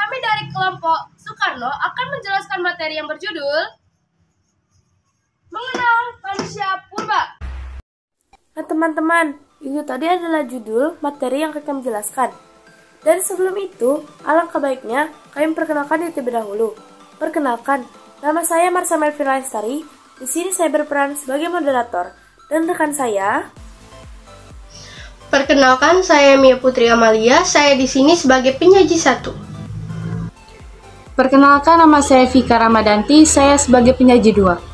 kami dari kelompok Soekarno akan menjelaskan materi yang berjudul Mengenal Manusia Purba. Nah teman-teman, itu tadi adalah judul materi yang akan menjelaskan. Dan sebelum itu, alangkah baiknya kami perkenalkan diri terlebih dahulu. Perkenalkan, nama saya Marsha Melvina Lestari. Di sini saya berperan sebagai moderator. Dan rekan saya, perkenalkan, saya Mia Putri Amalia. Saya di sini sebagai penyaji 1. Perkenalkan, nama saya Vika Ramadanti. Saya sebagai penyaji 2.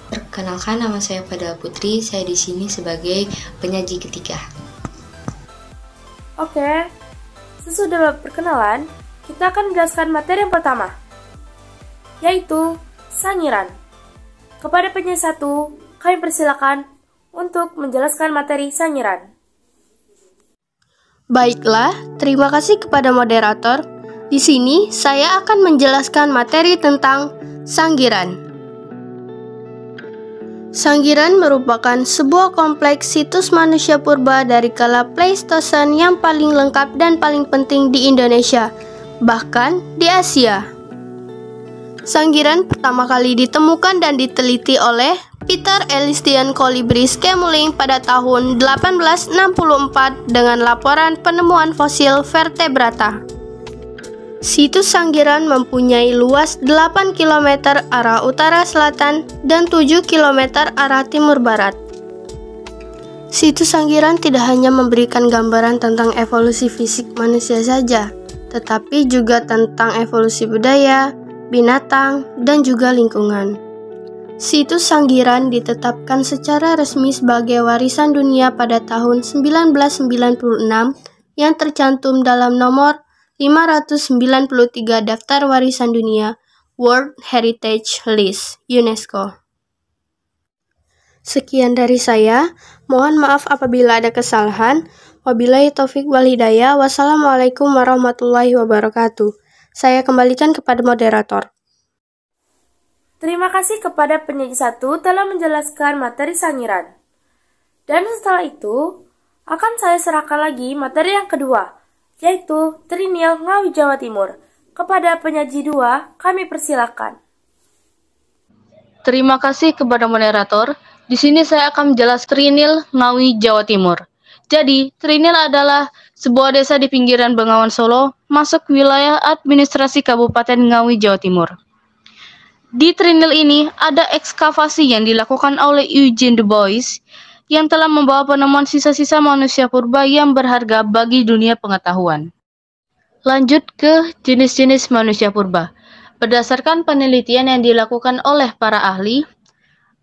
Perkenalkan, nama saya Fadila Putri. Saya di sini sebagai penyaji 3. Oke, sesudah perkenalan, kita akan menjelaskan materi yang pertama, yaitu sangiran. Kepada penyaji 1, kami persilakan untuk menjelaskan materi sangiran. Baiklah, terima kasih kepada moderator. Di sini saya akan menjelaskan materi tentang sangiran. Sangiran merupakan sebuah kompleks situs manusia purba dari kala Pleistosen yang paling lengkap dan paling penting di Indonesia, bahkan di Asia. Sangiran pertama kali ditemukan dan diteliti oleh Peter Elistian Colibris Kemuling pada tahun 1864 dengan laporan penemuan fosil vertebrata. Situs Sangiran mempunyai luas 8 km arah utara-selatan dan 7 km arah timur-barat. Situs Sangiran tidak hanya memberikan gambaran tentang evolusi fisik manusia saja, tetapi juga tentang evolusi budaya, binatang, dan juga lingkungan. Situs Sangiran ditetapkan secara resmi sebagai warisan dunia pada tahun 1996 yang tercantum dalam nomor 593 Daftar Warisan Dunia World Heritage List UNESCO. Sekian dari saya, mohon maaf apabila ada kesalahan. Wabillahi taufik wal hidayah. Wassalamualaikum warahmatullahi wabarakatuh. Saya kembalikan kepada moderator. Terima kasih kepada penyaji 1 telah menjelaskan materi sangiran. Dan setelah itu, akan saya serahkan lagi materi yang kedua, yaitu Trinil Ngawi Jawa Timur. Kepada penyaji 2, kami persilakan. Terima kasih kepada moderator. Di sini saya akan menjelaskan Trinil Ngawi Jawa Timur. Jadi, Trinil adalah sebuah desa di pinggiran Bengawan Solo, masuk wilayah administrasi Kabupaten Ngawi, Jawa Timur. Di Trinil ini ada ekskavasi yang dilakukan oleh Eugene Du Bois yang telah membawa penemuan sisa-sisa manusia purba yang berharga bagi dunia pengetahuan. Lanjut ke jenis-jenis manusia purba. Berdasarkan penelitian yang dilakukan oleh para ahli,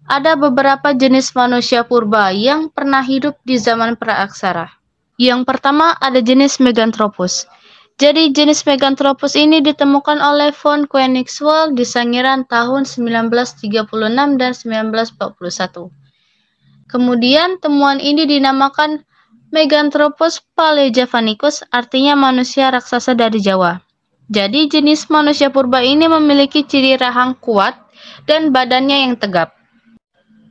ada beberapa jenis manusia purba yang pernah hidup di zaman praaksara. Yang pertama ada jenis Meganthropus. Jadi jenis Meganthropus ini ditemukan oleh von Koenigswald di Sangiran tahun 1936 dan 1941. Kemudian temuan ini dinamakan Meganthropus palejavanicus, artinya manusia raksasa dari Jawa. Jadi jenis manusia purba ini memiliki ciri rahang kuat dan badannya yang tegap.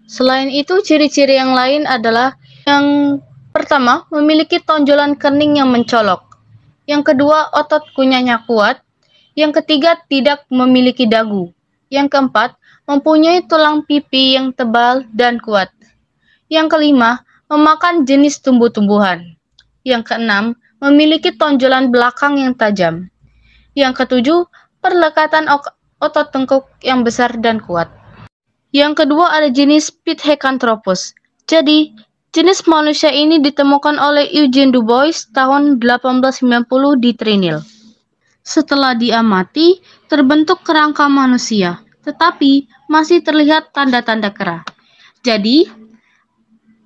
Selain itu, ciri-ciri yang lain adalah yang pertama, memiliki tonjolan kening yang mencolok. Yang kedua, otot kunyahnya kuat. Yang ketiga, tidak memiliki dagu. Yang keempat, mempunyai tulang pipi yang tebal dan kuat. Yang kelima, memakan jenis tumbuh-tumbuhan. Yang keenam, memiliki tonjolan belakang yang tajam. Yang ketujuh, perlekatan otot tengkuk yang besar dan kuat. Yang kedua ada jenis Pithecanthropus. Jadi, jenis manusia ini ditemukan oleh Eugene Du Bois tahun 1890 di Trinil. Setelah diamati, terbentuk kerangka manusia, tetapi masih terlihat tanda-tanda kera. Jadi,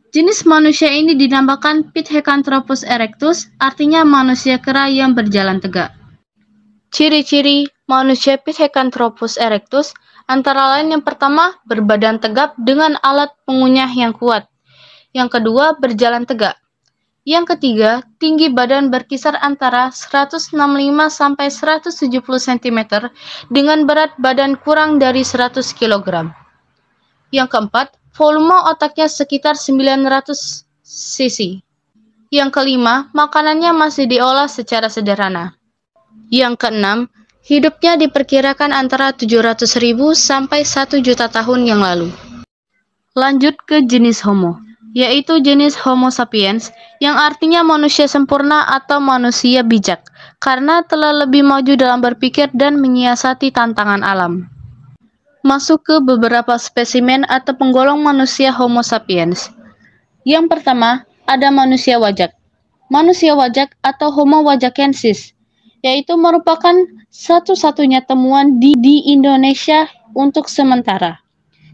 jenis manusia ini dinamakan Pithecanthropus erectus, artinya manusia kera yang berjalan tegak. Ciri-ciri manusia Pithecanthropus erectus antara lain yang pertama, berbadan tegap dengan alat pengunyah yang kuat. Yang kedua, berjalan tegak. Yang ketiga, tinggi badan berkisar antara 165 sampai 170 cm dengan berat badan kurang dari 100 kg. Yang keempat, volume otaknya sekitar 900 cc. Yang kelima, makanannya masih diolah secara sederhana. Yang keenam, hidupnya diperkirakan antara 700.000 sampai 1 juta tahun yang lalu. Lanjut ke jenis Homo, yaitu jenis Homo sapiens, yang artinya manusia sempurna atau manusia bijak, karena telah lebih maju dalam berpikir dan menyiasati tantangan alam. Masuk ke beberapa spesimen atau penggolong manusia Homo sapiens. Yang pertama, ada manusia wajak. Manusia wajak atau Homo wajakensis, yaitu merupakan satu-satunya temuan di Indonesia untuk sementara.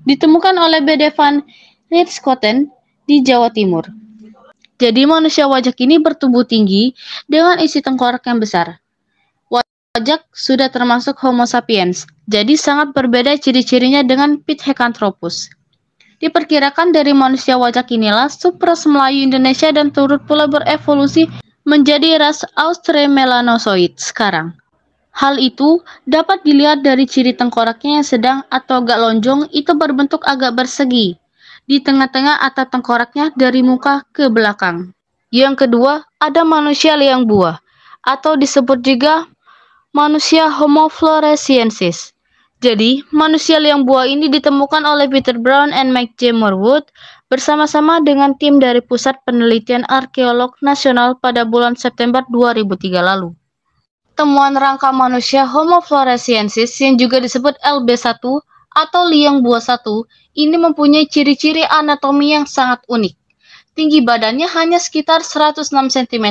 Ditemukan oleh B. D. van Rietschoten di Jawa Timur. Jadi manusia wajak ini bertubuh tinggi dengan isi tengkorak yang besar. Wajak sudah termasuk Homo sapiens, jadi sangat berbeda ciri-cirinya dengan Pithecanthropus. Diperkirakan dari manusia wajak inilah subras Melayu Indonesia dan turut pula berevolusi menjadi ras Australopithecus sekarang. Hal itu dapat dilihat dari ciri tengkoraknya yang sedang atau agak lonjong itu berbentuk agak bersegi di tengah-tengah atau tengkoraknya dari muka ke belakang. Yang kedua, ada manusia liang buah atau disebut juga manusia Homo floresiensis. Jadi, manusia liang buah ini ditemukan oleh Peter Brown and Mike J. Morwood bersama-sama dengan tim dari Pusat Penelitian Arkeolog Nasional pada bulan September 2003 lalu. Temuan rangka manusia Homo floresiensis yang juga disebut LB1 atau liang buah 1 ini mempunyai ciri-ciri anatomi yang sangat unik. Tinggi badannya hanya sekitar 106 cm,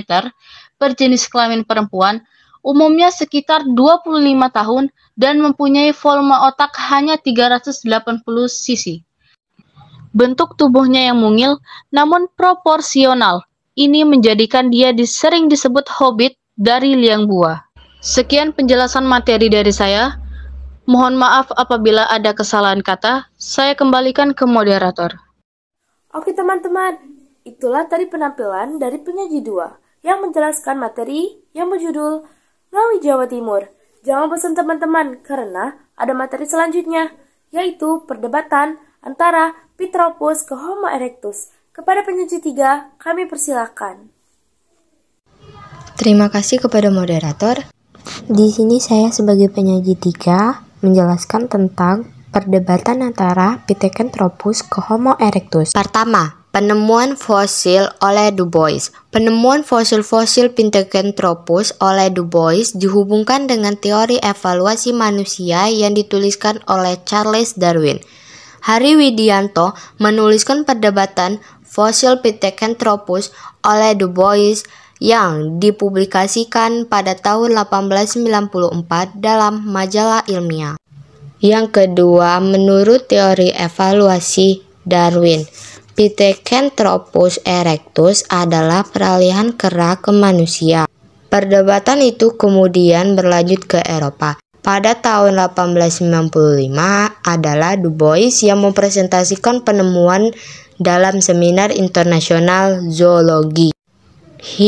berjenis kelamin perempuan, umumnya sekitar 25 tahun dan mempunyai volume otak hanya 380 cc. Bentuk tubuhnya yang mungil namun proporsional. Ini menjadikan dia sering disebut hobbit dari liang buah. Sekian penjelasan materi dari saya. Mohon maaf apabila ada kesalahan kata. Saya kembalikan ke moderator. Oke teman-teman, itulah tadi penampilan dari penyaji 2 yang menjelaskan materi yang berjudul Ngawi Jawa Timur. Jangan bosan teman-teman, karena ada materi selanjutnya, yaitu perdebatan antara Pithecanthropus ke Homo erectus. Kepada penyaji 3, kami persilahkan. Terima kasih kepada moderator. Di sini saya sebagai penyaji 3 menjelaskan tentang perdebatan antara Pithecanthropus ke Homo erectus. Pertama, penemuan fosil oleh Du Bois. Penemuan fosil-fosil Pithecanthropus oleh Du Bois dihubungkan dengan teori evaluasi manusia yang dituliskan oleh Charles Darwin. Hari Widianto menuliskan perdebatan fosil Pithecanthropus oleh Du Bois yang dipublikasikan pada tahun 1894 dalam majalah ilmiah. Yang kedua, menurut teori evaluasi Darwin, Pithecanthropus erectus adalah peralihan kera ke manusia. Perdebatan itu kemudian berlanjut ke Eropa. Pada tahun 1895 adalah Du Bois yang mempresentasikan penemuan dalam seminar internasional zoologi.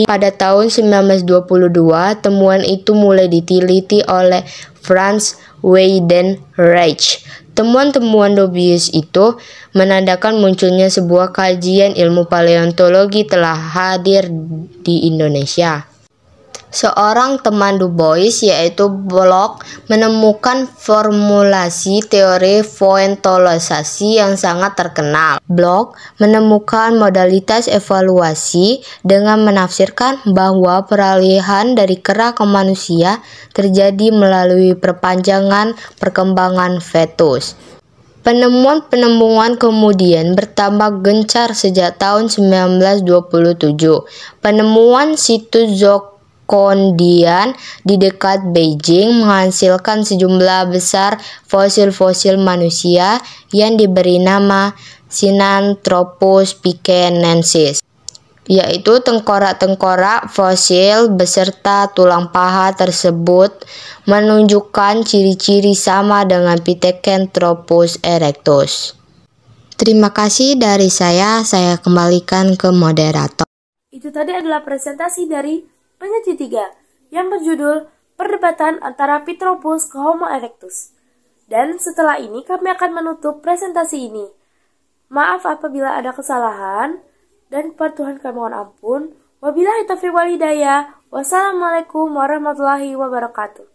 Pada tahun 1922, temuan itu mulai diteliti oleh Franz Weidenreich. Temuan-temuan Du Bois itu menandakan munculnya sebuah kajian ilmu paleontologi telah hadir di Indonesia. Seorang teman Du Bois yaitu Bloch menemukan formulasi teori foetologisasi yang sangat terkenal. Bloch menemukan modalitas evaluasi dengan menafsirkan bahwa peralihan dari kera ke manusia terjadi melalui perpanjangan perkembangan fetus. Penemuan-penemuan kemudian bertambah gencar sejak tahun 1927. Penemuan situs Zokondian di dekat Beijing menghasilkan sejumlah besar fosil-fosil manusia yang diberi nama Sinanthropus pikenensis, yaitu tengkorak-tengkorak fosil beserta tulang paha tersebut menunjukkan ciri-ciri sama dengan Pithecanthropus erectus. Terima kasih dari saya kembalikan ke moderator. Itu tadi adalah presentasi dari penyaji 3 yang berjudul Perdebatan antara Pithecanthropus ke Homo erectus. Dan setelah ini kami akan menutup presentasi ini. Maaf apabila ada kesalahan dan kepatuhan kami mohon ampun. Wabillahi taufiq wal hidayah. Wassalamualaikum warahmatullahi wabarakatuh.